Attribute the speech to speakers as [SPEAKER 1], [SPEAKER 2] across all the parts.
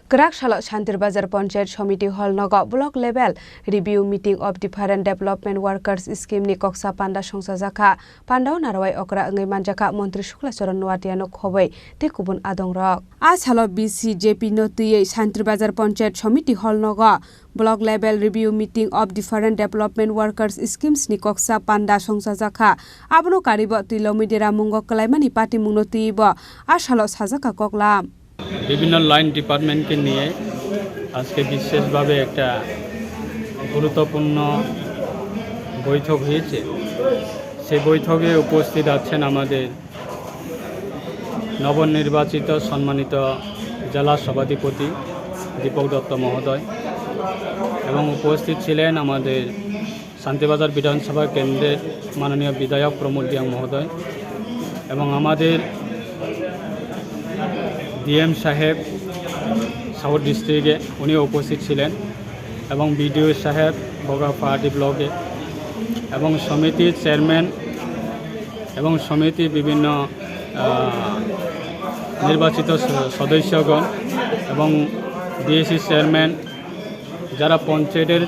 [SPEAKER 1] Kraksalo Santirbazar Panchayat Samiti Hall Nogo Block Level Review Meeting of Different Development Workers Scheme ni Kokchap Panda Songsajakha Panda narawai okra ngai manjaka Montri Shuklacharan Nuatiano khobai te kubun adong rok Ashalo BCJP notiyei Santirbazar Panchayat Samiti Hall Nogo Block Level Review Meeting of Different Development Workers Schemes ni Kokchap Panda Songsajakha abono karibo tilomidera mungo kalaimani party mungnotibo Ashalo Sajaka koklam
[SPEAKER 2] বিভিন্ন line ডিপার্টমেন্টকে নিয়ে আজকে বিশেষভাবে একটা গুরুত্বপূর্ণ বৈঠক হয়েছে। সেই বৈঠকে উপস্থিত আছেন আমাদের নবনির্বাচিত সম্মানিত জেলা সভাধিপতি দীপক দত্ত মহোদয় এবং উপস্থিত ছিলেন আমাদের শান্তিবাজার বিধানসভা কেন্দ্রের মাননীয় বিধায়ক প্রমোদ দিয়াং মহোদয় এবং আমাদের ডিএম সাহেব সাউথ ডিস্ট্রিক্টে উনি উপস্থিত ছিলেন এবং বিডিও সাহেব বগাফাহাটি ব্লকে এবং সমিতির চেয়ারম্যান এবং সমিতির বিভিন্ন নির্বাচিত সদস্যগণ এবং ডিএসি চেয়ারম্যান যারা পঞ্চায়েতের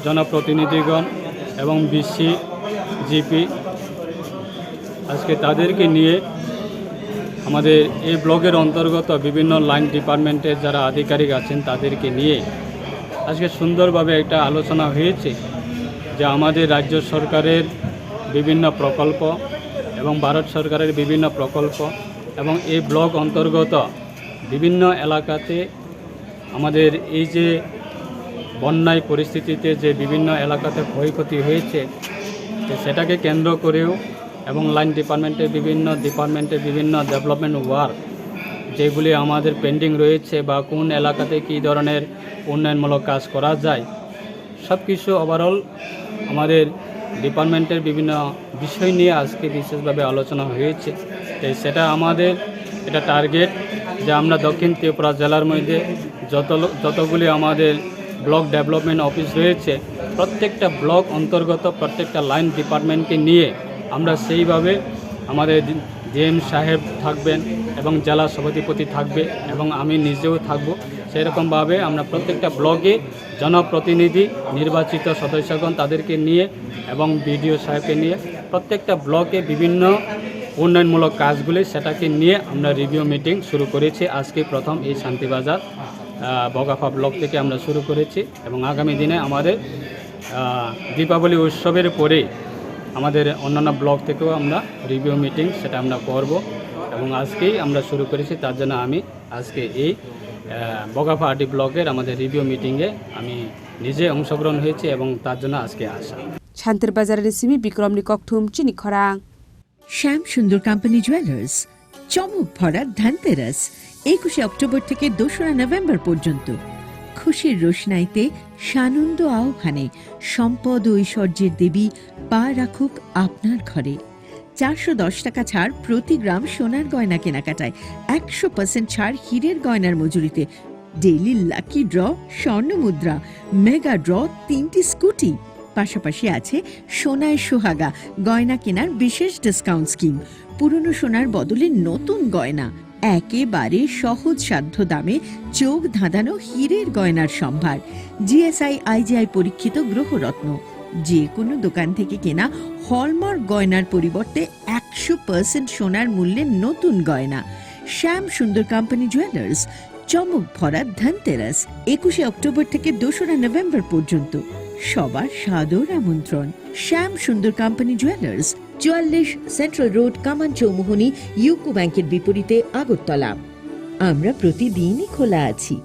[SPEAKER 2] জনপ্রতিনিধিগণ এবং বিসি জিপি আজকে তাদেরকে নিয়ে আমাদের এই ব্লকের অন্তর্গত বিভিন্ন লাইন ডিপার্টমেন্টের যারা আধিকারিক আছেন তাদেরকে নিয়ে আজকে সুন্দরভাবে একটা আলোচনা হয়েছে যে আমাদের রাজ্য সরকারের বিভিন্ন প্রকল্প এবং ভারত সরকারের বিভিন্ন প্রকল্প এবং এই ব্লক অন্তর্গত বিভিন্ন এলাকাতে আমাদের এই যে বন্যায় পরিস্থিতিতে যে বিভিন্ন এলাকাতে ক্ষয়ক্ষতি হয়েছে সেটাকে কেন্দ্র করেও এবং লাইন ডিপার্টমেন্টের বিভিন্ন ডেভেলপমেন্ট ওয়ার্ক যেগুলি আমাদের পেন্ডিং রয়েছে বা কোন এলাকাতে কী ধরনের উন্নয়নমূলক কাজ করা যায় সব কিছু ওভারঅল আমাদের ডিপার্টমেন্টের বিভিন্ন বিষয় নিয়ে আজকে বিশেষভাবে আলোচনা হয়েছে। তাই সেটা আমাদের এটা টার্গেট যে আমরা দক্ষিণ ত্রিপুরা জেলার মধ্যে যতগুলি আমাদের ব্লক ডেভেলপমেন্ট অফিস রয়েছে প্রত্যেকটা ব্লক অন্তর্গত প্রত্যেকটা লাইন ডিপার্টমেন্টকে নিয়ে আমরা সেইভাবে আমাদের ডিএম সাহেব থাকবেন এবং জেলা সভাধিপতি থাকবে এবং আমি নিজেও থাকব সেরকমভাবে আমরা প্রত্যেকটা ব্লকে জনপ্রতিনিধি নির্বাচিত সদস্যগণ তাদেরকে নিয়ে এবং বিডিও সাহেবকে নিয়ে প্রত্যেকটা ব্লকে বিভিন্ন উন্নয়নমূলক কাজগুলি সেটাকে নিয়ে আমরা রিভিউ মিটিং শুরু করেছি। আজকে প্রথম এই শান্তিবাজার বগাফা ব্লক থেকে আমরা শুরু করেছি এবং আগামী দিনে আমাদের দীপাবলি উৎসবের পরে আমাদের অন্যান্য ব্লক থেকেও আমরা রিভিউ মিটিং সেটা আমরা করব এবং আজকেই আমরা শুরু করেছি। তার জন্য আমি আজকে এই বগাফাহাটি ব্লকের আমাদের রিভিউ মিটিংয়ে আমি নিজে অংশগ্রহণ হয়েছি এবং তার জন্য আজকে আসা।
[SPEAKER 1] শান্তিরবাজারের সিমি বিক্রমনি ককথুম চিনি খরাং
[SPEAKER 3] শ্যাম সুন্দর কোম্পানি জুয়েলার্স চমক ভরা ধনতেরাস 21 অক্টোবর থেকে 2রা নভেম্বর পর্যন্ত খুশির রোশনাইতে সানন্দ আহ্বানে সম্পদ ও ঐশ্বর্যের দেবী পা রাখুক আপনার ঘরে 410 টাকা ছাড় প্রতি গ্রাম সোনার গয়না কেনাকাটায় 100% ছাড় হীরের গয়নার মজুরিতে ডেইলি লাকি ড্র স্বর্ণ মুদ্রা মেগা ড্র 3টি স্কুটি পাশাপাশি আছে সোনায় সোহাগা গয়না কেনার বিশেষ ডিসকাউন্ট স্কিম পুরনো সোনার বদলে নতুন গয়না একেবারে সহজসাধ্য দামে চোখ ধাঁধানো হীরের গয়নার সম্ভার জিএসআই আইজিআই পরীক্ষিত গ্রহরত্ন যে কোনো দোকান থেকে কেনা হলমার্ক গয়নার পরিবর্তে 100% সোনার মূল্যে নতুন গয়না শ্যাম সুন্দর কোম্পানি জুয়েলার্স চমক ভরা ধনতেরাস 21 অক্টোবর থেকে 2রা নভেম্বর পর্যন্ত সবার সাদর আমন্ত্রণ। শ্যাম সুন্দর কোম্পানি জুয়েলার্স 44 সেন্ট্রাল রোড কামান চৌমুহনী ইউকো ব্যাংকের বিপরীতে আগরতলা। আমরা প্রতিদিনই খোলা আছি।